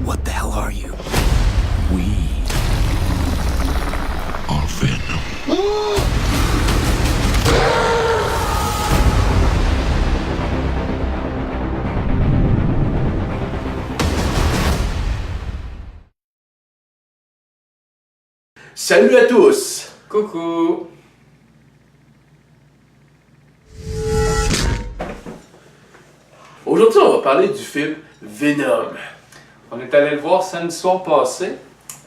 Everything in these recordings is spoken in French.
What the hell are you? We are Venom. Salut à tous! Coucou! Aujourd'hui, on va parler du film Venom. On est allé le voir samedi soir passé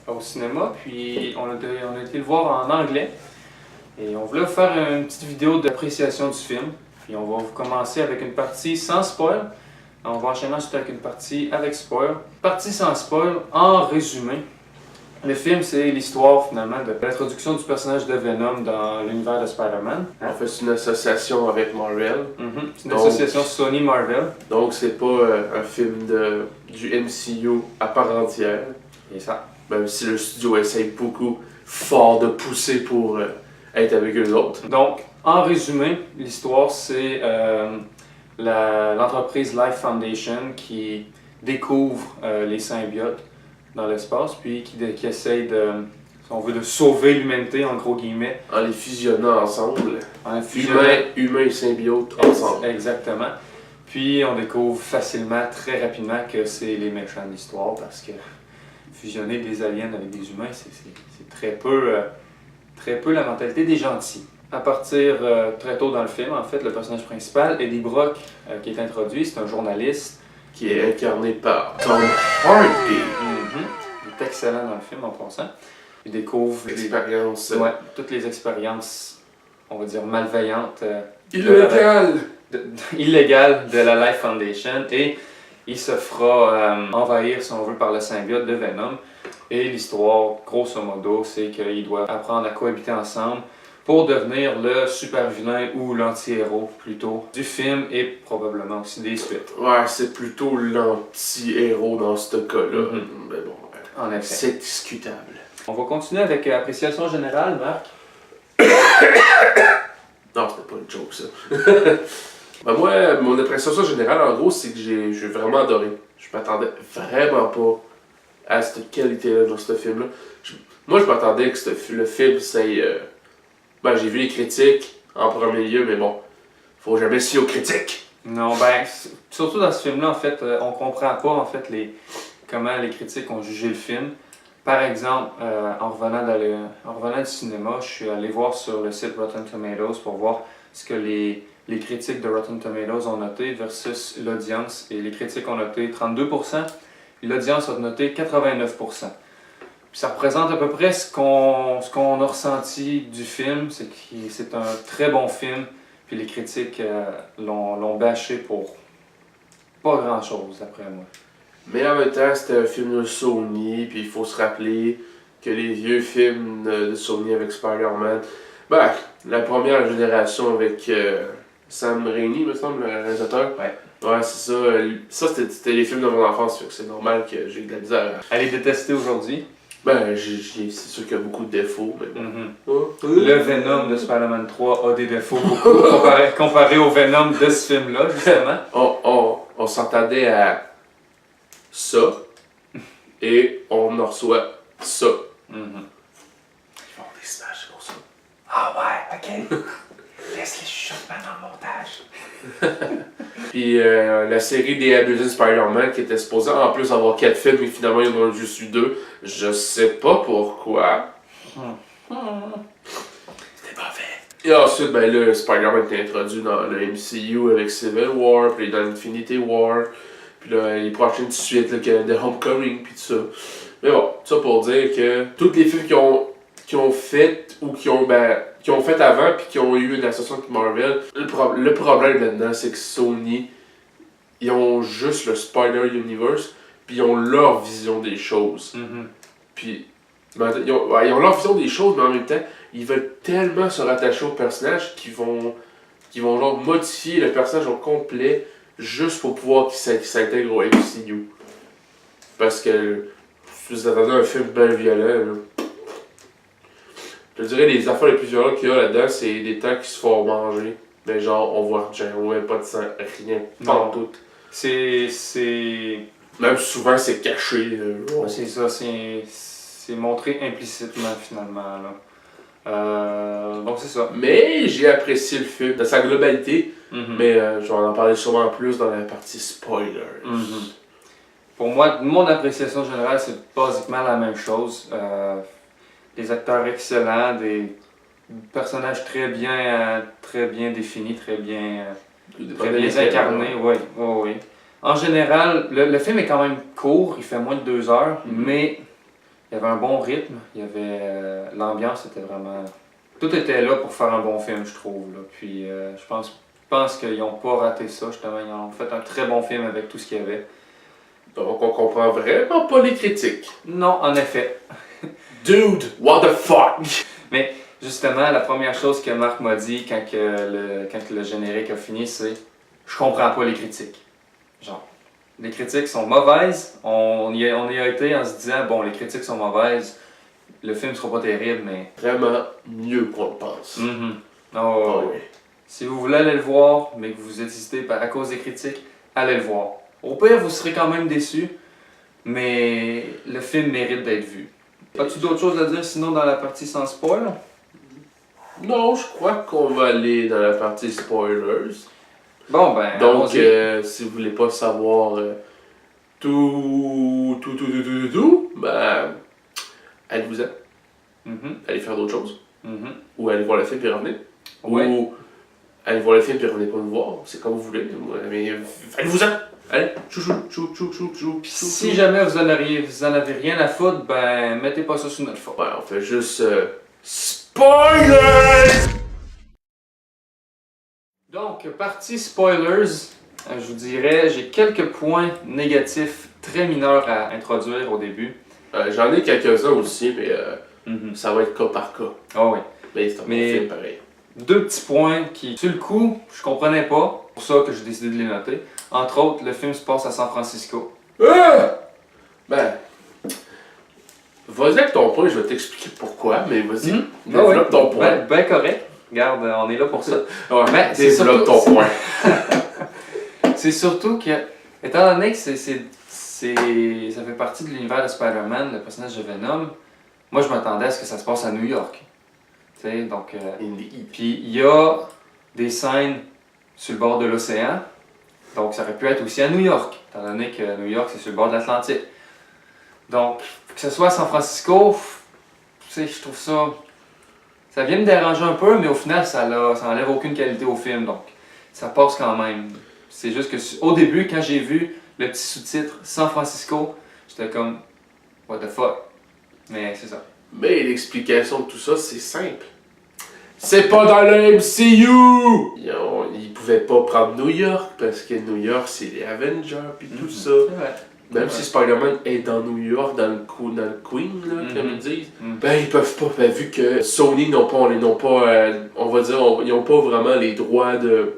au cinéma, puis on a été le voir en anglais. Et on voulait vous faire une petite vidéo d'appréciation du film. Puis on va commencer avec une partie sans spoil. On va enchaîner ensuite avec une partie avec spoil. Partie sans spoil, en résumé. Le film, c'est l'histoire finalement de l'introduction du personnage de Venom dans l'univers de Spider-Man. En fait, c'est une association avec Marvel. C'est une Donc- association Sony-Marvel. Donc, c'est pas un film du MCU à part entière. Et ça. Même si le studio essaye beaucoup fort de pousser pour être avec eux autres. Donc, en résumé, l'histoire, c'est l'entreprise Life Foundation qui découvre les symbiotes dans l'espace, puis qui essaye si on veut, de sauver l'humanité, en gros guillemets. En les fusionnant ensemble. En fusionnant- Humains et symbiotes ensemble. Exactement. Puis on découvre facilement, très rapidement, que c'est les méchants de l'histoire, parce que fusionner des aliens avec des humains, c'est très peu la mentalité des gentils. À partir très tôt dans le film, en fait, le personnage principal, Eddie Brock, qui est introduit, c'est un journaliste. Qui est incarné par Tom Hardy. Il est excellent dans le film en passant. Il découvre L'expérience toutes les expériences, on va dire, malveillantes, illégale. illégales de la Life Foundation, et il se fera envahir, si on veut, par le symbiote de Venom. Et l'histoire, grosso modo, c'est qu'ils doivent apprendre à cohabiter ensemble pour devenir le super vilain ou l'anti-héros plutôt du film et probablement aussi des suites. Ouais, c'est plutôt l'anti-héros dans ce cas-là. Mais bon, En effet. c'est discutable. On va continuer avec appréciation générale, Marc. Non, c'était pas une joke, ça. Ben moi, mon appréciation générale, en gros, c'est que j'ai vraiment adoré. Je m'attendais vraiment pas à cette qualité-là dans ce film-là. Moi, je m'attendais que le film, c'est... Ben, j'ai vu les critiques en premier lieu, mais bon, faut jamais se fier aux critiques. Non, ben, surtout dans ce film-là, en fait, on comprend pas, en fait, comment les critiques ont jugé le film. Par exemple, en revenant du cinéma, je suis allé voir sur le site Rotten Tomatoes pour voir ce que les critiques de Rotten Tomatoes ont noté versus l'audience. Et les critiques ont noté 32%, et l'audience a noté 89%. Puis ça représente à peu près ce qu'on a ressenti du film, c'est que c'est un très bon film, puis les critiques l'ont bâché pour pas grand-chose, d'après moi. Mais en même temps, c'était un film de Sony, puis il faut se rappeler que les vieux films de Sony avec Spider-Man, ben, la première génération avec Sam Raimi, me semble, le réalisateur. Ouais, c'est ça. Ça, c'était les films de mon enfance, fait que c'est normal que j'ai de la misère. Elle est détestée aujourd'hui. Ben, c'est sûr qu'il y a beaucoup de défauts, mais bon. Le Venom de Spider-Man 3 a des défauts beaucoup comparé au Venom de ce film-là, justement. On s'entendait à ça, et on en reçoit ça. Ils font des stages pour ça. Ah ouais, ok. Laisse les chuchotements dans le montage. Puis la série des Amazing Spider-Man qui était supposée en plus avoir 4 films, mais finalement il y en a juste eu 2. Je sais pas pourquoi. C'était pas fait. Et ensuite, ben là, Spider-Man était introduit dans le MCU avec Civil War, puis dans Infinity War, puis là, les prochaines suites, là, de Homecoming, puis tout ça. Mais bon, ça pour dire que tous les films qui ont fait, ou qui ont fait avant, puis qui ont eu une association avec Marvel, le problème là-dedans, c'est que Sony, ils ont juste le Spider-Universe, puis ils ont leur vision des choses. Puis, ben, ils ont leur vision des choses, mais en même temps, ils veulent tellement se rattacher au personnage qu'ils vont genre modifier le personnage au complet juste pour pouvoir qu'il s'intègre au MCU. Parce que si vous attendez un film bien violent, là, je dirais les affaires les plus violentes qu'il y a là-dedans, c'est des temps qui se font manger. Mais genre, on voit pas de sang, rien, pas Non. tout. C'est Même souvent, c'est caché. Ouais, c'est ça, c'est montré implicitement finalement. Là. Donc c'est ça. Mais j'ai apprécié le film dans sa globalité, Mhm. mais je vais en parler sûrement plus dans la partie spoilers. Mhm. Pour moi, mon appréciation générale, c'est basiquement la même chose. Des acteurs excellents, des personnages très bien définis, très bien incarnés. Oui, oui, oui. En général, le film est quand même court, il fait moins de 2 heures, mais il y avait un bon rythme, il y avait l'ambiance était vraiment... Tout était là pour faire un bon film, je trouve. Là. Puis je pense qu'ils n'ont pas raté ça, justement. Ils ont fait un très bon film avec tout ce qu'il y avait. Donc on comprend vraiment pas les critiques. Non, en effet. Dude, what the fuck? Mais justement, la première chose que Marc m'a dit quand le générique a fini, c'est « Je comprends pas les critiques ». Genre, les critiques sont mauvaises, on y a été en se disant « Bon, les critiques sont mauvaises, le film sera pas terrible, mais... » Vraiment mieux qu'on le pense. Oh, oui. Si vous voulez aller le voir, mais que vous hésitez à cause des critiques, allez le voir. Au pire, vous serez quand même déçus, mais le film mérite d'être vu. As-tu d'autres choses à dire sinon dans la partie sans spoil? Non, je crois qu'on va aller dans la partie spoilers. Bon ben, Donc, allons-y. si vous voulez pas savoir tout, ben, allez-vous-en. Mhm, Allez faire d'autres choses. mhm. Ou allez voir le film puis revenez. Ouais. Ou allez voir le film puis revenez pas nous voir. C'est comme vous voulez. Mais allez-vous-en. Allez, chou. Si jamais vous en avez rien à foutre, ben mettez pas ça sur notre faute. Ouais, on fait juste spoilers! Donc, partie spoilers, je vous dirais, j'ai quelques points négatifs très mineurs à introduire au début. J'en ai quelques-uns aussi, mais Mhm. ça va être cas par cas. Ah oui. Mais c'est un bon Mais- film pareil. 2 petits points qui, sur le coup, je comprenais pas. C'est pour ça que j'ai décidé de les noter. Entre autres, le film se passe à San Francisco. Ben, vas-y avec ton point, je vais t'expliquer pourquoi, mais vas-y, Mhm. développe ton point. Ben correct. Regarde, on est là pour ça. Ouais, Ben, c'est développe surtout- ton point. C'est surtout que, étant donné que ça fait partie de l'univers de Spider-Man, le personnage de Venom, moi je m'attendais à ce que ça se passe à New York. Tu sais, donc... Indeed. Puis il y a des scènes sur le bord de l'océan, donc ça aurait pu être aussi à New York, étant donné que New York c'est sur le bord de l'Atlantique. Donc, que ce soit à San Francisco, tu sais, je trouve ça... Ça vient me déranger un peu, mais au final ça enlève aucune qualité au film, donc ça passe quand même. C'est juste que au début, quand j'ai vu le petit sous-titre San Francisco, j'étais comme what the fuck. Mais c'est ça. Mais l'explication de tout ça, c'est simple. C'est pas dans le MCU! Ils pouvaient pas prendre New York parce que New York c'est les Avengers pis tout ça. C'est vrai. Même si Spider-Man est dans New York, dans le Queen, là, comme ils disent, Mhm. ben ils peuvent pas, ben, vu que Sony on va dire, ils n'ont pas vraiment les droits de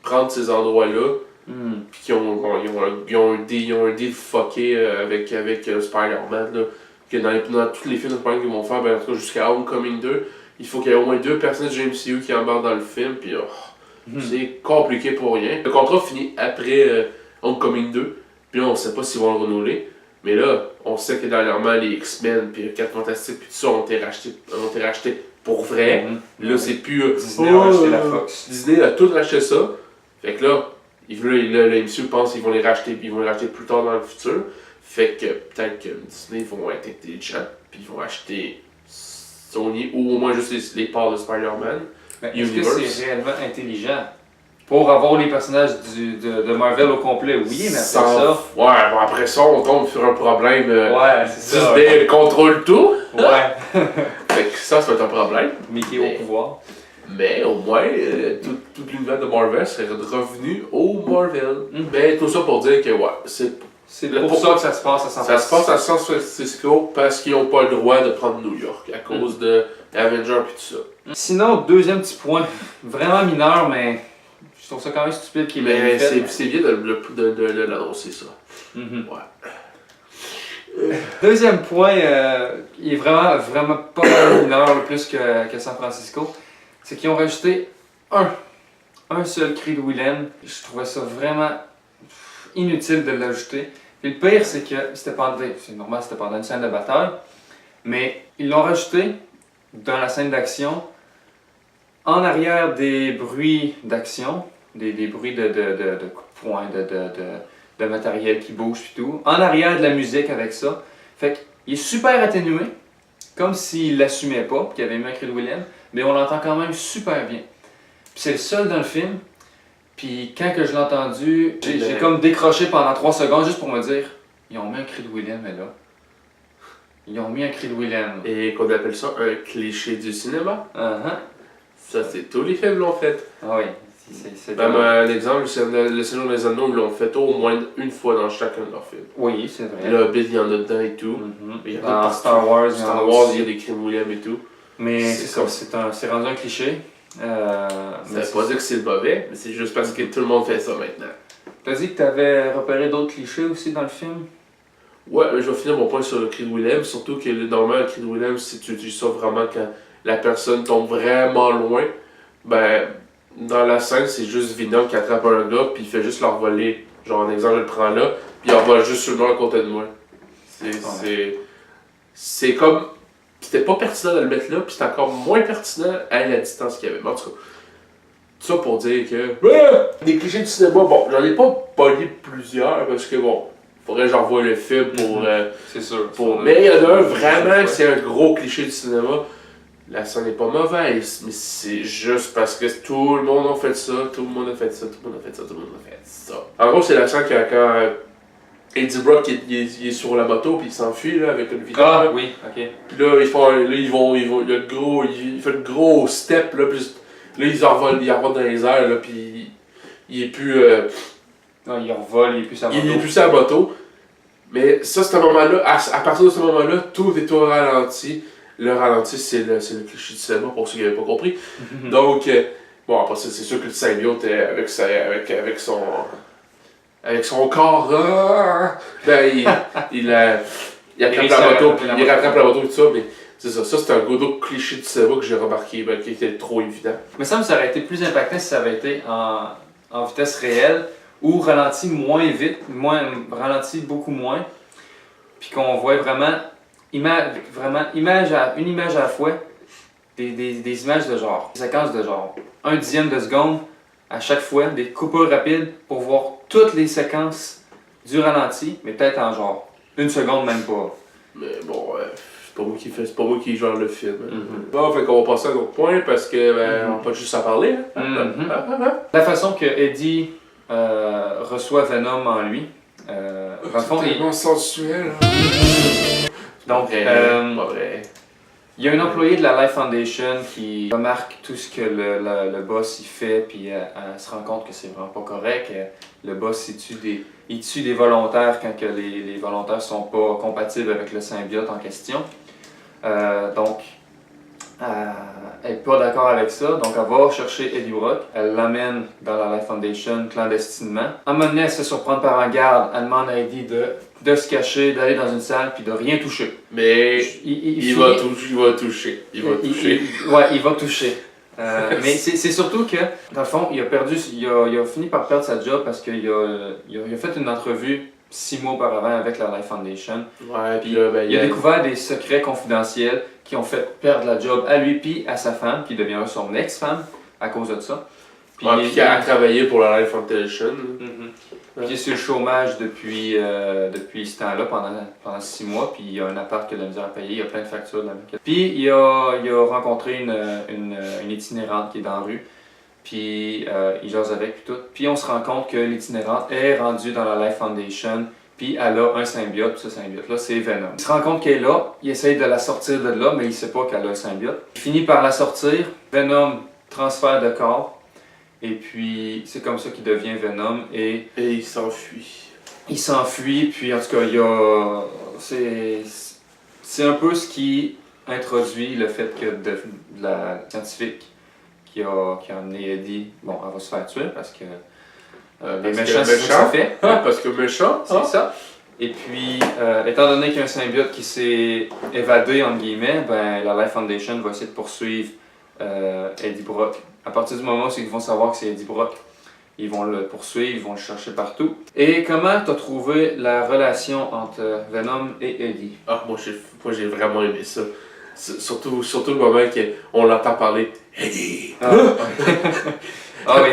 prendre ces endroits-là, puis qu'ils ont un deal fucké avec Spider-Man, là, que dans tous les films de Spider-Man qu'ils vont faire, ben, en tout cas jusqu'à Homecoming 2, il faut qu'il y ait au moins 2 personnes du MCU qui embarquent dans le film, puis c'est compliqué pour rien. Le contrat finit après Homecoming 2, puis là on sait pas s'ils vont le renouveler, mais là, on sait que dernièrement les X-Men, puis les 4 Fantastiques, puis tout ça ont été rachetés pour vrai. Là, c'est plus. Disney a racheté la Fox. Disney a tout racheté ça. Fait que là, le MCU pense qu'ils vont les racheter, puis ils vont les racheter plus tard dans le futur. Fait que peut-être que Disney vont être intelligents, puis ils vont acheter Sony, ou au moins juste les parts de Spider-Man. Ben, est-ce que Universe. c'est réellement intelligent? Pour avoir les personnages de Marvel au complet, oui, mais après ça. Ouais, bon, après ça, on tombe sur un problème. Ouais, c'est ça. Disney contrôle tout. Ouais. Fait que ça va être un problème. Mickey Mais- au pouvoir. Mais au moins, tout l'univers de Marvel serait revenu au Marvel. Mais tout ça pour dire que, ouais, C'est Le pour pourquoi- ça que ça se passe à San ça se Francisco. passe à San Francisco parce qu'ils n'ont pas le droit de prendre New York à cause de Avengers et tout ça. Sinon, deuxième petit point, vraiment mineur, mais je trouve ça quand même stupide qu'il ait Mais fait. c'est bien de l'annoncer, ça. Mhm. Ouais. Deuxième point, il est vraiment pas mal mineur, là, plus que San Francisco, c'est qu'ils ont rajouté un seul cri de Willem. Je trouvais ça vraiment inutile de l'ajouter. Puis le pire, c'est que c'est normal, c'était pendant une scène de bataille, mais ils l'ont rajouté dans la scène d'action, en arrière des bruits d'action, des bruits de coups de poing, de matériel qui bouge et tout, en arrière de la musique avec ça. Fait qu'il est super atténué, comme s'il l'assumait pas, qu'il avait mis un cri de William, mais on l'entend quand même super bien. Puis c'est le seul dans le film. Puis quand que je l'ai entendu, j'ai comme décroché pendant 3 secondes juste pour me dire, ils ont mis un cri de William là. Ils ont mis un cri de William. Et qu'on appelle ça un cliché du cinéma. Uh-huh. Ça, c'est tous les films l'ont fait. Ah oui, c'est Même un exemple, le Seigneur des Anneaux, ils l'ont fait au moins une fois dans chacun de leurs films. Oui, c'est vrai. Le Hobbit, il y en a dedans et tout. Il y en a Dans partout. Star Wars, Star Wars, il y a des cris de William et tout. Mais C'est c'est comme- ça, c'est rendu un cliché. Ça Mais veut pas dire que c'est mauvais, mais c'est juste parce que tout le monde fait ça maintenant. T'as dit que t'avais repéré d'autres clichés aussi dans le film? Ouais, mais je vais finir mon point sur le cri de Willem, surtout que normalement, le cri de Willem, si tu utilises ça vraiment quand la personne tombe vraiment loin, ben, dans la scène, c'est juste Venom qui attrape un gars, puis il fait juste leur voler. Genre, un exemple, je le prends là, puis il envole juste sur le à côté de moi. C'est comme. C'était pas pertinent de le mettre là, puis c'était encore moins pertinent à la distance qu'il y avait. Mais en tout cas, tout ça pour dire que. Des clichés du cinéma, bon, j'en ai pas pogné plusieurs, parce que bon, faudrait que j'en voie le film pour. C'est sûr. Mais il y en a un vraiment que c'est un gros cliché du cinéma. La scène n'est pas mauvaise, mais c'est juste parce que tout le monde a fait ça, tout le monde a fait ça, tout le monde a fait ça, tout le monde a fait ça. En gros, c'est la scène quand Eddie Brock il est sur la moto puis il s'enfuit là, avec une vidéo. Ah oui, ok. Puis là, ils vont, il fait le gros step là, puis là ils envolent dans les airs là, puis il est plus. Non, il revole, il est plus sa moto. Il est plus sa moto. Mais ça, ce moment-là, à partir de ce moment-là, tout est au ralenti. Le ralenti, c'est le cliché du cinéma pour ceux qui n'avaient pas compris. Donc, bon, après ça, c'est sûr que le symbiote, avec son corps, ben, il attrape la moto, puis il rattrape la moto et tout ça, mais c'est ça. Ça, c'est un gros d'autres cliché du cinéma que j'ai remarqué, ben, qui était trop évident. Mais ça aurait été plus impactant si ça avait été en vitesse réelle ou ralenti moins vite, ralenti beaucoup moins, puis qu'on voit vraiment une image à la fois, des images de genre, des séquences de genre 1/10 de seconde à chaque fois, des coupures rapides pour voir toutes les séquences du ralenti, mais peut-être en genre 1 seconde même pas. Mais bon, c'est pas moi qui gère le film. Bon, fait qu'on va passer à un autre point parce que on n'a pas juste à parler. La façon que Eddie reçoit Venom en lui, dans le fond, tellement sensuel. Donc, pas vrai. il y a un employé de la Life Foundation qui remarque tout ce que le boss il fait, puis elle se rend compte que c'est vraiment pas correct. Le boss il tue des volontaires quand que les volontaires sont pas compatibles avec le symbiote en question. Donc, elle n'est pas d'accord avec ça, donc elle va chercher Eddie Brock, elle l'amène dans la Life Foundation clandestinement. À un moment donné, elle se fait surprendre par un garde, elle demande à Eddie de se cacher, d'aller dans une salle puis de rien toucher. Mais il va toucher. Ouais, il va toucher. Mais c'est surtout que, dans le fond, il a fini par perdre sa job parce qu'il a fait une entrevue 6 mois auparavant avec la Life Foundation. Ouais, Puis il a découvert des secrets confidentiels qui ont fait perdre la job à lui puis à sa femme, qui devient son ex-femme à cause de ça. Puis qui a travaillé pour la Life Foundation. Puis il est sur le chômage depuis ce temps-là, pendant 6 mois, puis il y a un appart qu'il a de la misère à payer, il y a plein de factures dans le. Puis il a rencontré une itinérante qui est dans la rue, puis il jase avec, puis tout. Puis on se rend compte que l'itinérante est rendue dans la Life Foundation, puis elle a un symbiote, puis ce symbiote-là, c'est Venom. Il se rend compte qu'elle est là, il essaye de la sortir de là, mais il sait pas qu'elle a un symbiote. Il finit par la sortir, Venom transfère de corps, et puis c'est comme ça qu'il devient Venom, et il s'enfuit. Il s'enfuit, puis en tout cas, c'est un peu ce qui introduit le fait que de la scientifique qui a amené Eddie, bon, elle va se faire tuer parce que les méchants, c'est ça que ça fait. Parce que méchant, c'est ça. Et puis, étant donné qu'il y a un symbiote qui s'est évadé, entre guillemets, ben, la Life Foundation va essayer de poursuivre Eddie Brock. À partir du moment où ils vont savoir que c'est Eddie Brock, Ils vont le poursuivre, ils vont le chercher partout. Et comment t'as trouvé la relation entre Venom et Eddie? Ah, j'ai vraiment aimé ça. Surtout le moment qu'on l'entend parler Eddie. Ah, ouais. Ah oui,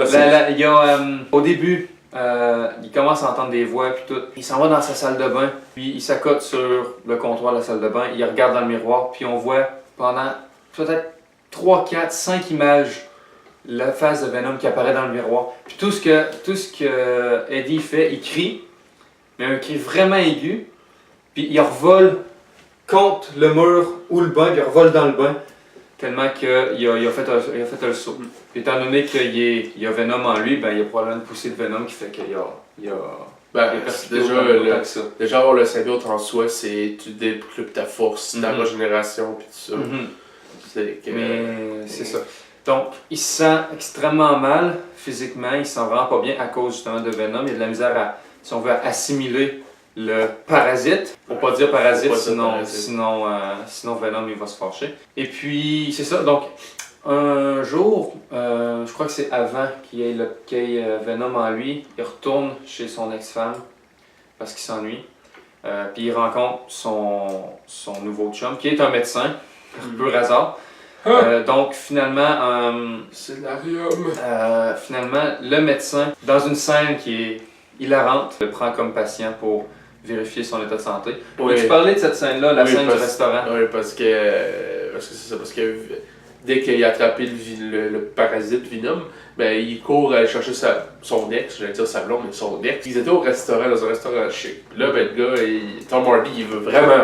c'est... Il y a, au début, il commence à entendre des voix puis tout. Il s'en va dans sa salle de bain, puis il s'accote sur le comptoir de la salle de bain, il regarde dans le miroir, puis on voit pendant peut-être 3, 4, 5 images la face de Venom qui apparaît dans le miroir. Puis tout ce que Eddie fait, il crie, mais un cri vraiment aigu, puis il revole contre le mur ou le bain, puis il revole dans le bain, tellement qu'il a fait un saut. Puis étant donné qu'il y a Venom en lui, ben, il y a probablement une poussée de Venom qui fait qu'il y a déjà avoir le symbiote en soi, c'est tu développes ta force, ta régénération, puis tout ça. C'est ça. Donc, il se sent extrêmement mal physiquement, il se sent vraiment pas bien à cause justement de Venom. Il a de la misère à, si on veut, assimiler le parasite. Pour pas dire parasite, sinon Venom il va se fâcher. Et puis, c'est ça. Donc, un jour, je crois que c'est avant qu'il y ait Venom en lui, il retourne chez son ex-femme parce qu'il s'ennuie. Puis il rencontre son nouveau chum, qui est un médecin, pur hasard. Donc finalement, finalement, le médecin, dans une scène qui est hilarante, le prend comme patient pour vérifier son état de santé. Oui. Tu parlais de cette scène-là, la scène du restaurant. Oui, parce que c'est ça, parce que dès qu'il a attrapé le parasite Venom, ben il court aller chercher son ex, j'allais dire sa blonde, mais son ex. Ils étaient dans un restaurant chic. Puis là, ben le gars, Tom Hardy, il veut vraiment,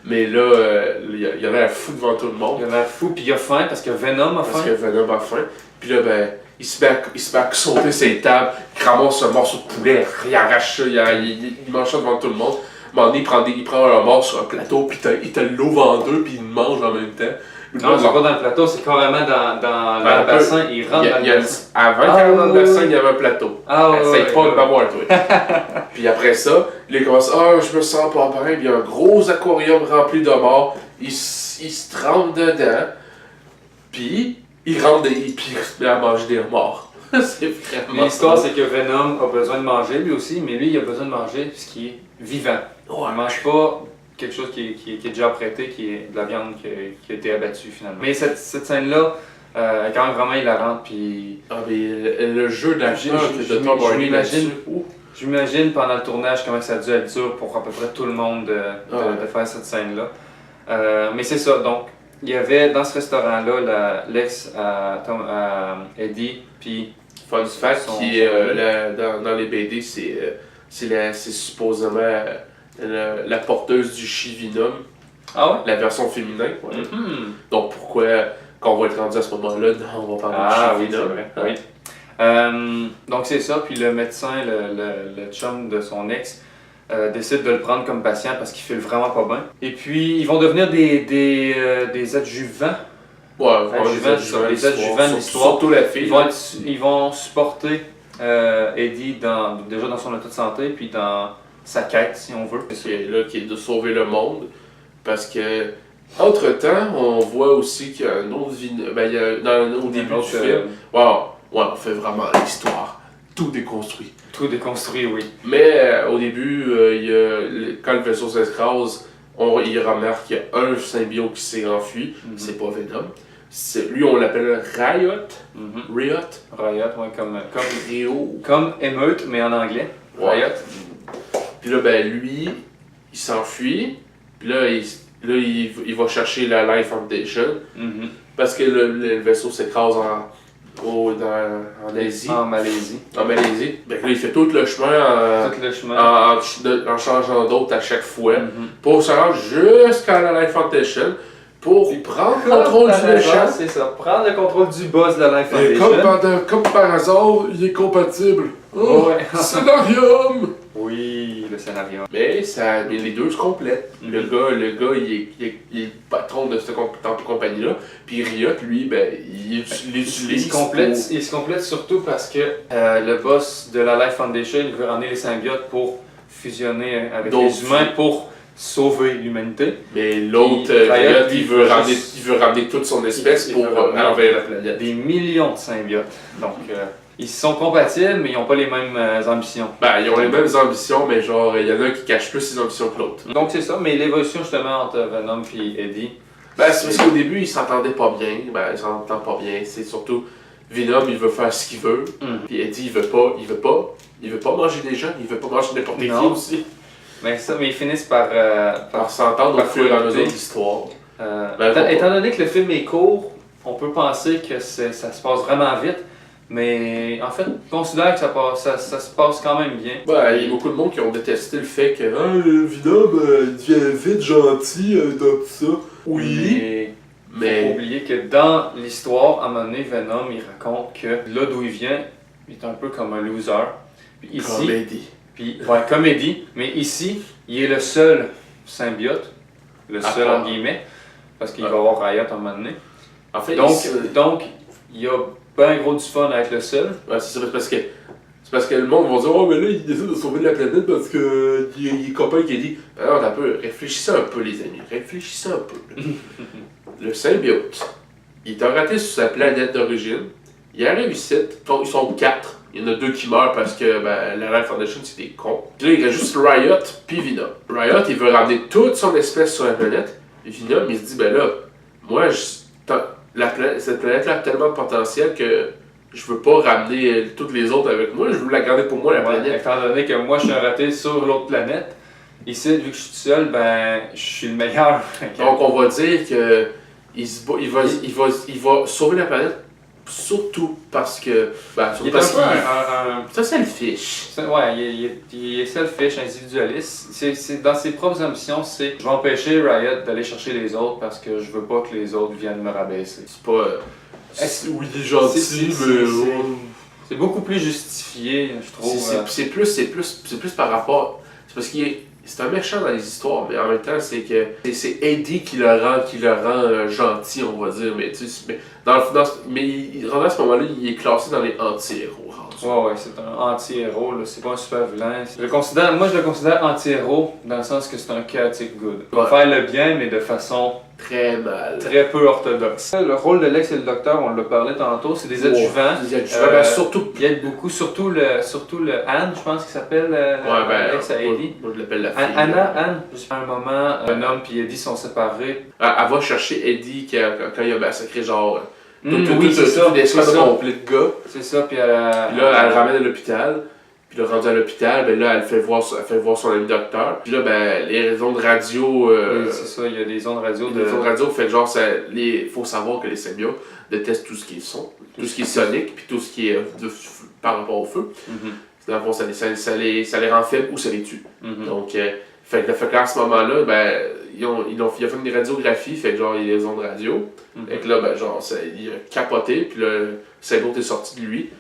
mais là, il a l'air fou devant tout le monde. Il a l'air fou, puis il a faim parce que Venom a faim. Puis là, ben, il se met à sauter ses tables, il ramasse un morceau de poulet, il arrache ça, il mange ça devant tout le monde. À un moment donné, il prend un mort sur un plateau, puis il te l'ouvre en deux, puis il le mange en même temps. Non, c'est pas dans le plateau, c'est carrément dans le bassin. Il rentre dans le bassin. Avant qu'il rentre dans le bassin, il y avait un plateau. Essaye pas de m'avoir, toi. Puis après ça, il commence, je me sens pas pareil. Puis il y a un gros aquarium rempli de morts. Il se trempe dedans. Puis il rentre puis il se met à manger des morts. C'est vraiment. L'histoire, c'est que Venom a besoin de manger lui aussi, mais lui, il a besoin de manger ce qui est vivant. Il mange pas quelque chose qui est déjà apprêté, qui est de la viande qui a été abattue finalement. Mais cette scène-là est quand même vraiment hilarante. Puis... mais le jeu d'acteur de Tom Hardy là-dessus. J'imagine pendant le tournage comment ça a dû être dur pour à peu près tout le monde de faire cette scène-là. Mais c'est ça, donc il y avait dans ce restaurant-là l'ex à Eddie, puis Fun fact qui est dans les BD, c'est supposément la porteuse du Chi-Venom. Ah ouais? La version féminin. Ouais. Donc pourquoi, quand on va être rendu à ce moment-là, on va parler de Chi-Venom. Oui. Donc c'est ça, puis le médecin, le chum de son ex, décide de le prendre comme patient parce qu'il file vraiment pas bien. Et puis ils vont devenir des adjuvants. Ouais, les adjuvants de l'histoire. Surtout la fille. Ils vont supporter Eddie déjà dans son état de santé, puis dans sa quête, si on veut. Qui est de sauver le monde. Parce que, entre-temps, on voit aussi qu'il y a un autre au début du film. On fait vraiment l'histoire. Tout déconstruit. Tout déconstruit, oui. Mais au début, quand le vaisseau s'écrase, il remarque qu'il y a un symbiote qui s'est enfui. C'est pas Venom. Lui, on l'appelle Riot. Riot, ouais, comme Rio. Comme émeute, mais en anglais. Ouais. Riot. Puis là, ben lui, il s'enfuit. Puis là, il va chercher la Life Foundation. Parce que le vaisseau s'écrase en Asie. En Malaisie. Ben là, il fait tout le chemin en changeant d'autre à chaque fois. Pour se rendre jusqu'à la Life Foundation. Pour prendre le contrôle du méchant. C'est ça, prendre le contrôle du boss de la Life Foundation. Et comme par hasard, il est compatible. Scénarium! Oui, le scénario. Mais les deux se complètent. Le gars, il est patron de cette compagnie-là. Puis Riot, lui, ben, il utilise. Il se complète surtout parce que le boss de la Life Foundation, il veut ramener les symbiotes pour fusionner avec les humains pour sauver l'humanité. Mais l'autre, Puis, Riot, Riot, lui, il veut ramener toute son espèce il pour veut ramener envahir la planète. Des millions de symbiotes. Donc, ils sont compatibles, mais ils n'ont pas les mêmes ambitions. Ben, ils ont les mêmes ambitions, mais genre, il y en a un qui cache plus ses ambitions que l'autre. Donc, c'est ça. Mais l'évolution, justement, entre Venom et Eddie. Ben, c'est parce qu'au début, ils s'entendaient pas bien. Ben, ils s'entendent pas bien. C'est surtout, Venom, il veut faire ce qu'il veut. Puis Eddie, il veut pas manger des gens. Il veut pas manger n'importe qui Non. aussi. Mais ils finissent par S'entendre au par fur et à mesure de cohabiter. l'histoire. Étant donné que le film est court, on peut penser que ça se passe vraiment vite. Mais en fait, je considère que ça se passe quand même bien. Ben, il y a beaucoup de monde qui ont détesté le fait que Venom, il devient vite gentil dans tout ça. Mais faut Mais. pas oublier que dans l'histoire, à un moment donné, Venom, il raconte que là d'où il vient, il est un peu comme un loser. Puis ici, Comme Eddie. ouais, comme Eddie, mais ici, il est le seul symbiote, le seul part. en guillemets, parce qu'il va y avoir Riot à un moment donné. En fait, Donc, il y a ben gros du fun à être le seul. ouais, c'est ça, c'est parce que le monde va dire oh mais là il décide de sauver la planète parce que il est copain qui a dit alors un peu, réfléchissez un peu les amis, réfléchissez un peu. Le symbiote, il est raté sur sa planète d'origine, il arrive ici, ils sont 4. Il y en a 2 qui meurent parce que ben, la Riot Foundation c'est des cons. Puis là il reste juste Riot puis Venom. Riot il veut ramener toute son espèce sur la planète, et Venom il se dit ben là, moi cette planète-là a tellement de potentiel que je veux pas ramener toutes les autres avec moi, je veux la garder pour moi la Ouais, planète. étant donné que moi je suis un raté sur l'autre planète, ici, vu que je suis tout seul, ben je suis le meilleur. Donc on va dire que il va sauver la planète surtout parce que. Ben, surtout Il est parce un peu qu'il. Ça selfish. Ouais, il est selfish, individualiste. C'est dans ses propres ambitions, c'est je vais empêcher Riot d'aller chercher les autres parce que je veux pas que les autres viennent me rabaisser. C'est pas. Oui, il est gentil, mais. C'est beaucoup plus justifié, je trouve. C'est plus par rapport. C'est parce qu'il est. C'est un méchant dans les histoires, mais en même temps, c'est que c'est Eddie qui le rend gentil, on va dire. Mais, tu sais, mais, rendu à ce moment-là, il est classé dans les anti-héros. Ouais, c'est un anti-héros, là. C'est pas un super vilain. Moi, je le considère anti-héros dans le sens que c'est un chaotic good. Il va faire le bien, mais de façon très mal. Très peu orthodoxe. Le rôle de Lex et le Docteur, on l'a parlé tantôt, c'est des adjuvants. Des adjuvants, surtout. Il aide beaucoup, surtout le Anne, je pense qu'il s'appelle Lex à Eddie. Moi, je l'appelle la fille. Anne, à un moment, Venom et Eddie sont séparés. Elle va chercher Eddie quand il a massacré genre. Oui, c'est ça. Complet de gars. C'est ça, puis là, elle le ramène à l'hôpital. Puis là, rendu à l'hôpital, ben là, elle fait voir son ami docteur. Puis là, ben, les ondes radio. Oui, c'est ça, il y a des ondes radio. Les ondes radio, fait que genre, faut savoir que les symbiotes détestent tout ce qui est son, tout ce qui est sonique, puis tout ce qui est par rapport au feu. Dans le fond, ça les rend faibles ou ça les tue. Donc, fait que à ce moment-là, ben, il a fait une radiographie, fait que genre, il y a les ondes radio. Fait que là, ben, genre, il a capoté, puis le symbiote est sorti de lui.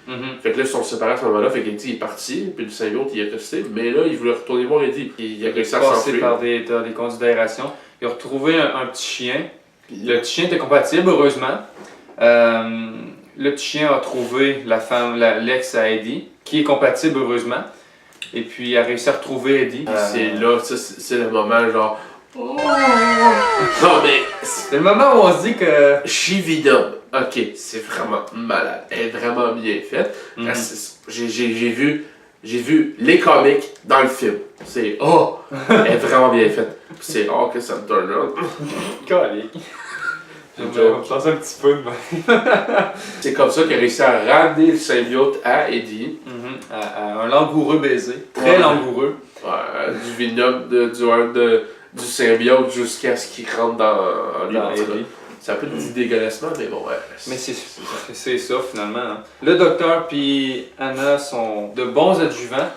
Fait que là, ils sont séparés à ce moment-là, fait qu'Eddie est parti, puis le symbiote, il est resté. Mais là, il voulait retourner voir Eddie. Il a réussi à s'enfuir. Par des considérations. Il a retrouvé un petit chien. Le petit chien était compatible, heureusement. Le petit chien a trouvé la femme, l'ex à Eddie, qui est compatible, heureusement. Et puis, il a réussi à retrouver Eddie. C'est là, c'est le moment, genre. Oh! Non, mais. C'est le moment où on se dit que. Chez Venom, ok, c'est vraiment malade. Elle est vraiment bien faite. J'ai vu les comics dans le film. C'est. Oh! Elle est vraiment bien faite. C'est rare que ça me turn on. Calique. Je vais me lancer un petit peu de C'est comme ça qu'il a réussi à ramener le symbiote à Eddie. À un langoureux baiser. Très langoureux. Ouais, du Venom, du symbiote jusqu'à ce qu'il rentre dans lui. C'est un peu du dégueulassement, mais bon, ouais. Mais c'est ça, finalement. Hein. Le docteur puis Anna sont de bons adjuvants.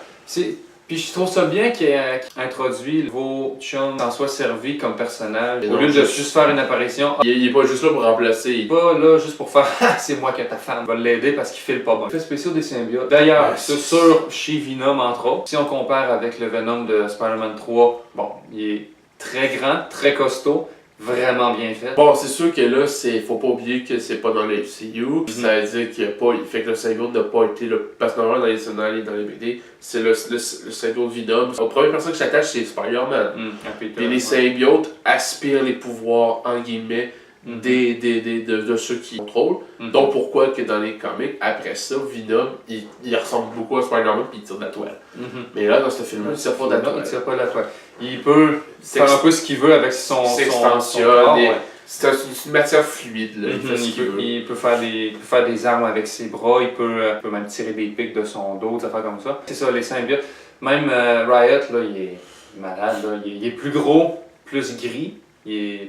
Puis je trouve ça bien qu'il ait introduit vos chums en soit servi comme personnage. Au lieu de juste faire une apparition. Il est pas juste là pour remplacer. Il est pas là juste pour faire ah, c'est moi qui ai ta femme. Il va l'aider parce qu'il file pas bon. Effets spéciaux des symbiotes. D'ailleurs, c'est sûr chez Venom entre autres. Si on compare avec le Venom de Spider-Man 3, bon, il est très grand, très costaud. vraiment bien fait. Bon, c'est sûr que là, faut pas oublier que c'est pas dans le MCU. Ça veut dire qu'il y a pas. Fait que le symbiote n'a pas été là. Parce que normalement, dans les BD, c'est le symbiote Venom. La première personne qui s'attache, c'est Spider-Man. Puis les symbiotes aspirent les pouvoirs, en guillemets, de ceux qui contrôlent. Donc pourquoi que dans les comics, après ça, Venom, il ressemble beaucoup à Spider-Man puis il tire de la toile. Mais là, dans ce film-là, il tire pas de la toile. Il tire pas de la toile. Il peut faire un peu ce qu'il veut avec son corps. ouais. C'est une matière fluide. Là. Il peut faire des armes avec ses bras, il peut même tirer des pics de son dos, des affaires comme ça. C'est ça, les symbiotes. Même Riot, là, il est malade. Là. Il est plus gros, plus gris.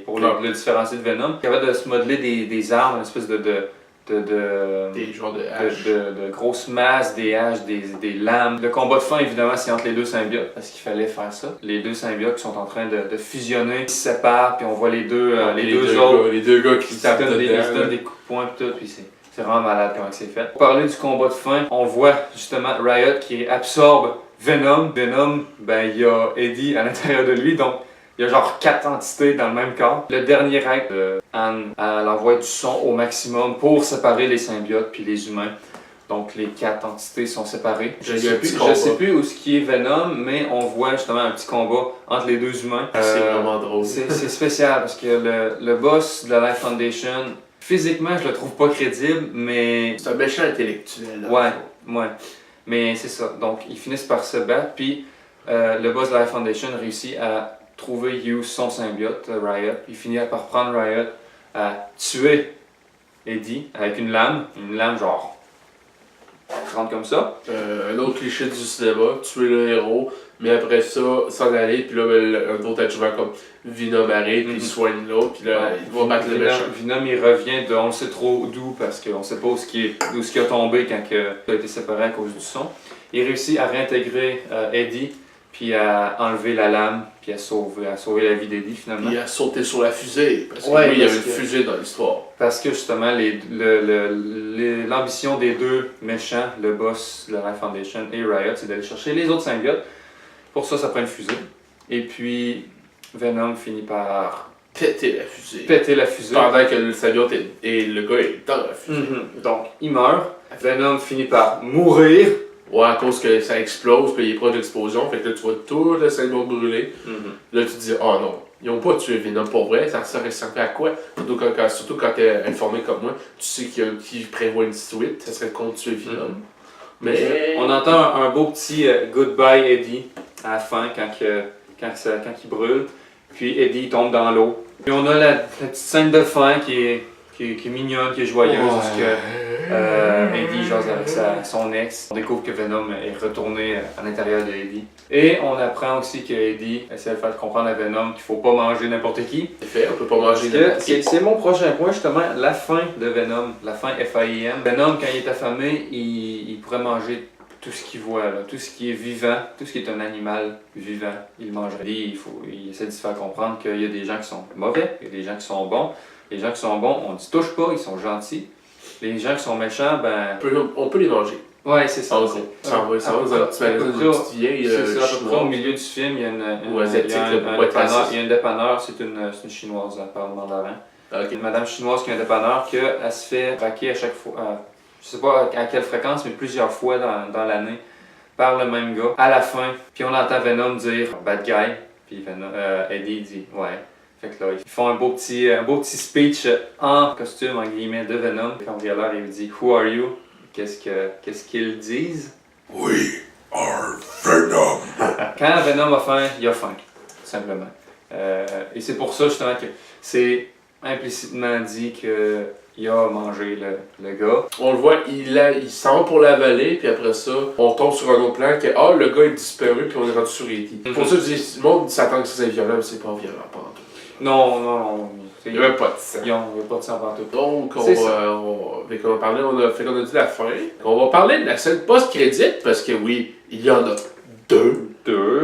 Pour le différencier de Venom. Il est capable de se modeler des armes, une espèce de des genres de haches. De grosses masses, des haches, des lames. Le combat de fin, évidemment, c'est entre les deux symbiotes, parce qu'il fallait faire ça. Les deux symbiotes qui sont en train de fusionner, ils se séparent, puis on voit les deux gars qui se donnent des coups de poing, puis tout, puis c'est vraiment malade comment c'est fait. Pour parler du combat de fin, on voit justement Riot qui absorbe Venom. Venom, ben il y a Eddie à l'intérieur de lui, donc il y a genre 4 entités dans le même corps. Le dernier acte de Anne, elle envoie du son au maximum pour séparer les symbiotes puis les humains. Donc les 4 entités sont séparées. Je sais plus où ce qui est Venom, mais on voit justement un petit combat entre les deux humains. C'est vraiment drôle. C'est spécial parce que le boss de la Life Foundation, physiquement je le trouve pas crédible, mais... C'est un méchant intellectuel. Là, ouais. Mais c'est ça. Donc ils finissent par se battre, puis le boss de la Life Foundation réussit à trouver Hughes, son symbiote, Riot. Il finit par prendre Riot à tuer Eddie avec une lame genre 30 comme ça. Un autre cliché du cinéma, tuer le héros, mais après ça, s'en aller, puis là, un autre adjuvant comme Venom arrive, puis il soigne l'autre, puis là, il va battre le méchant. Venom, il revient de on sait trop d'où, parce qu'on sait pas où ce qui a tombé quand il a été séparé à cause du son. Il réussit à réintégrer Eddie, puis à enlever la lame, puis à sauver la vie d'Eddie finalement. Puis à sauter sur la fusée, parce que oui, il y avait une fusée dans l'histoire. Parce que justement, l'ambition des deux méchants, le boss de la Life Foundation et Riot, c'est d'aller chercher les autres symbiotes. Pour ça, ça prend une fusée. Et puis, Venom finit par péter la fusée. Pendant que le symbiote et le gars est dans la fusée. Donc, il meurt. Venom finit par mourir. Ouais, à cause que ça explose, puis il est proche d'explosion, fait que là tu vois tout le symbiote brûler. Là tu te dis, oh non, ils ont pas tué Venom pour vrai, ça servait à quoi? Surtout quand t'es informé comme moi, tu sais qu'il prévoit une suite, ça serait contre tuer Venom. Mais on entend un beau petit Goodbye Eddie à la fin quand il brûle, puis Eddie tombe dans l'eau. Puis on a la petite scène de fin qui est mignonne, qui est joyeuse, parce que Eddie jase avec son ex. On découvre que Venom est retourné à l'intérieur de Eddie. Et on apprend aussi que Eddie essaie de faire comprendre à Venom qu'il faut pas manger n'importe qui. On peut pas manger n'importe qui. C'est mon prochain point, justement, la fin de Venom, la fin FAIM. Venom, quand il est affamé, il pourrait manger tout ce qu'il voit, là, tout ce qui est vivant, tout ce qui est un animal vivant, il mangerait. Il essaie de se faire comprendre qu'il y a des gens qui sont mauvais, il y a des gens qui sont bons. Les gens qui sont bons, on ne dit touche pas, ils sont gentils. Les gens qui sont méchants, ben... On peut les manger. Ouais, c'est ça. Ça va dans une petite vieille c'est à peu près au milieu du film, il y a un dépanneur, c'est une chinoise, elle parle mandarin. Une madame chinoise qui a un dépanneur, qu'elle se fait braquer à chaque fois, je sais pas à quelle fréquence, mais plusieurs fois dans l'année, par le même gars, à la fin. Puis on entend Venom dire « bad guy », puis Eddie dit « ouais ». Fait que là, ils font un beau petit speech en costume, en guillemets, de Venom. Quand il a l'air, il lui dit « Who are you ?» Qu'est-ce qu'ils disent? We are Venom. Quand Venom a faim, il a faim, simplement. Et c'est pour ça, justement, que c'est implicitement dit qu'il a mangé le gars. On le voit, il s'en va pour l'avaler, puis après ça, on tombe sur un autre plan que le gars est disparu, puis on est rendu sur Eddie. Pour ça, je dis, le monde s'attend que c'est violent, mais c'est pas violent, pas en tout. Non. Il n'y avait pas de sang. Il n'y avait pas de sang partout. Donc, on a dit la fin. On va parler de la scène post-crédit, parce que oui, il y en a deux.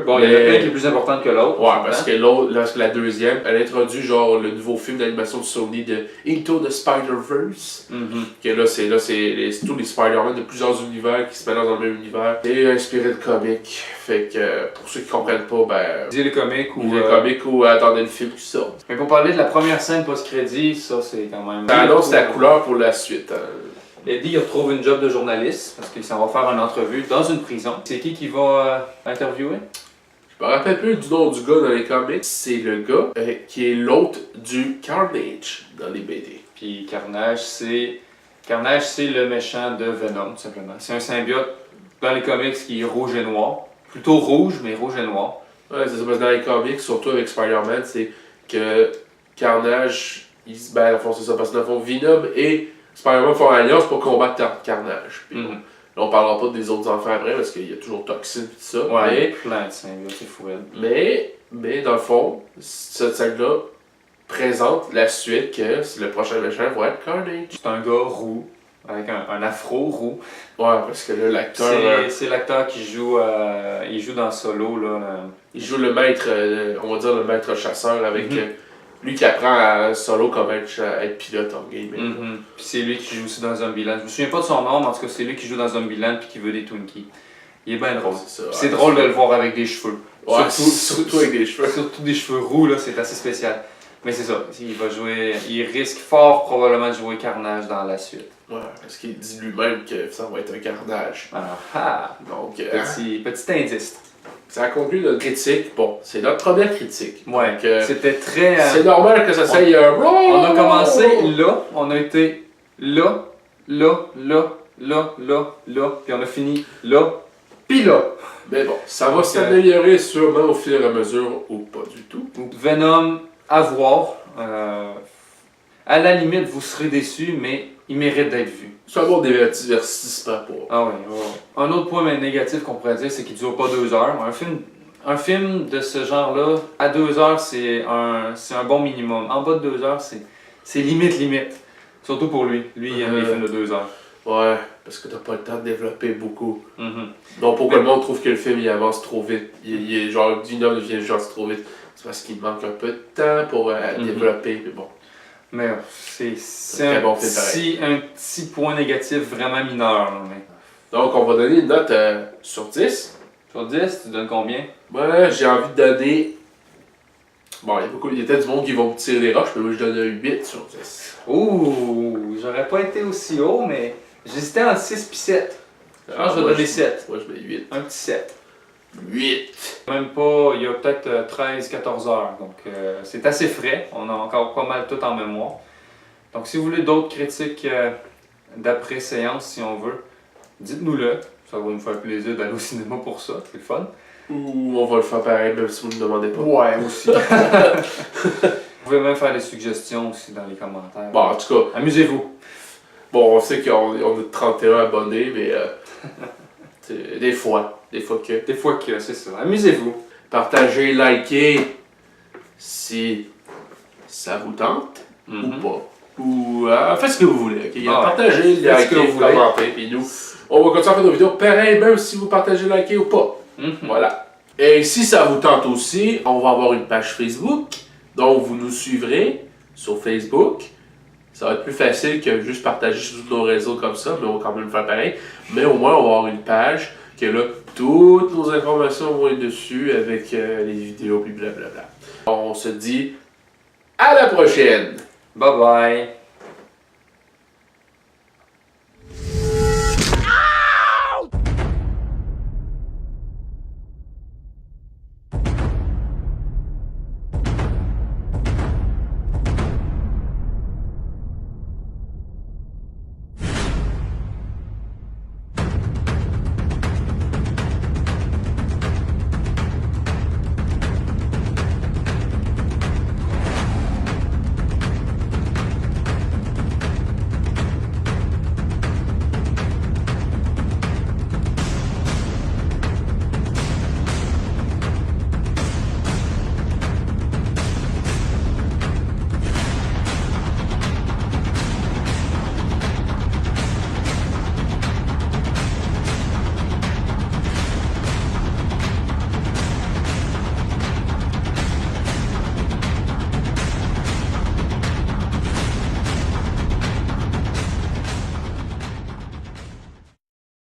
Bon, il y en a Mais- plein qui est plus importante que l'autre. on Ouais, s'entend. parce que l'autre, lorsque la deuxième, elle introduit genre le nouveau film d'animation de Sony de Into the Spider-Verse. Mhm. Que là, c'est tous les Spider-Man de plusieurs univers qui se mélangent dans le même univers. Et inspiré de comics. Fait que pour ceux qui comprennent pas, ben. Lisez les comics ou. Ou les comics ou attendez le film qui sort. Mais pour parler de la première scène post-crédit, ça c'est quand même. Ça annonce la couleur pour la suite. Hein. Eddie il retrouve une job de journaliste parce qu'il s'en va faire une entrevue dans une prison. C'est qui va interviewer? Je me rappelle plus du nom du gars dans les comics. C'est le gars qui est l'hôte du Carnage dans les BD. Puis Carnage, c'est le méchant de Venom, tout simplement. C'est un symbiote dans les comics qui est rouge et noir. Plutôt rouge, mais rouge et noir. Ouais, c'est ça, parce que dans les comics, surtout avec Spider-Man, c'est que Carnage, il se bat, c'est ça, parce que dans le fond, Venom et Spider-Man font alliance pour combattre Carnage. Puis, Mhm. là, on parlera pas des autres enfants après, parce qu'il y a toujours Toxin et tout ça. Ouais, plein de symbiotes, c'est fou. Mais dans le fond, cette scène-là présente la suite que le prochain méchant va être Carnage. C'est un gars roux, avec un afro roux. Ouais, parce que là, l'acteur, C'est l'acteur qui joue, il joue dans Solo, là. il joue le maître, on va dire le maître chasseur, avec Mhm. lui qui apprend à Solo comment être pilote en game. Mhm. Puis c'est lui qui joue aussi dans Zombieland. Je me souviens pas de son nom, mais en tout cas, c'est lui qui joue dans Zombieland puis qui veut des Twinkies. Il est bien drôle. C'est ça, C'est ouais. drôle de le voir avec des cheveux. Ouais, surtout avec des cheveux. Surtout des cheveux roux, là, c'est assez spécial. Mais c'est ça, il risque fort probablement de jouer Carnage dans la suite. Ouais, parce qu'il dit lui-même que ça va être un carnage. Alors, ah, Donc, petit indice. ça conclut notre critique. Bon, c'est notre première critique. Ouais, Donc, c'était très... c'est normal que ça soit On a commencé là, on a été là, puis on a fini là, puis là. Mais bon, ça va Donc, s'améliorer sûrement au fur et à mesure ou pas du tout. Venom, à voir. À la limite, vous serez déçus, mais il mérite d'être vu. C'est un bon divertissement pour. Ah oui, ouais. Un autre point négatif qu'on pourrait dire, c'est qu'il ne dure pas 2 heures. Un film de ce genre-là, à 2 heures, c'est un bon minimum. En bas de 2 heures, c'est limite. Surtout pour lui. Lui, il aime les films de 2 heures. Ouais, parce que t'as pas le temps de développer beaucoup. Mhm. Donc pourquoi le monde trouve que le film il avance trop vite. Il est genre d'une heure devient genre trop vite. C'est parce qu'il manque un peu de temps pour développer. Mais bon. Mais c'est très un, bon film un petit point négatif vraiment mineur. Là, mais... Donc on va donner une note sur 10. Sur 10, tu donnes combien? Moi j'ai envie de donner. Bon, il y a peut-être du monde qui vont me tirer les roches, mais moi je donne un 8 sur 10. Ouh, j'aurais pas été aussi haut, mais j'hésitais entre 6 et 7. Je pense que je vais donner 7. Moi je mets 8. Un petit 7. 8! Même pas, il y a peut-être 13-14 heures, donc c'est assez frais, on a encore pas mal tout en mémoire. Donc si vous voulez d'autres critiques d'après-séance, si on veut, dites-nous-le, ça va nous faire plaisir d'aller au cinéma pour ça, c'est le fun. Ou on va le faire pareil même si vous ne me demandez pas. Ouais, aussi. Vous pouvez même faire des suggestions aussi dans les commentaires. Bon, en tout cas, Amusez-vous. bon, on sait qu'on a 31 abonnés, mais des fois que. Des fois que c'est ça. Amusez-vous. Partagez, likez si ça vous tente ou pas. Ou faites ce que vous voulez. Okay? Ah ouais. Partagez, Faites ce que likez, vous voulez. commentez, puis nous, on va continuer à faire nos vidéos pareil, même si vous partagez, likez ou pas. Voilà. Et si ça vous tente aussi, on va avoir une page Facebook, donc vous nous suivrez sur Facebook. Ça va être plus facile que juste partager sur tous nos réseaux comme ça, mais on va quand même le faire pareil. Mais au moins, on va avoir une page que là, toutes nos informations vont être dessus avec les vidéos, puis blablabla. On se dit à la prochaine! Bye bye.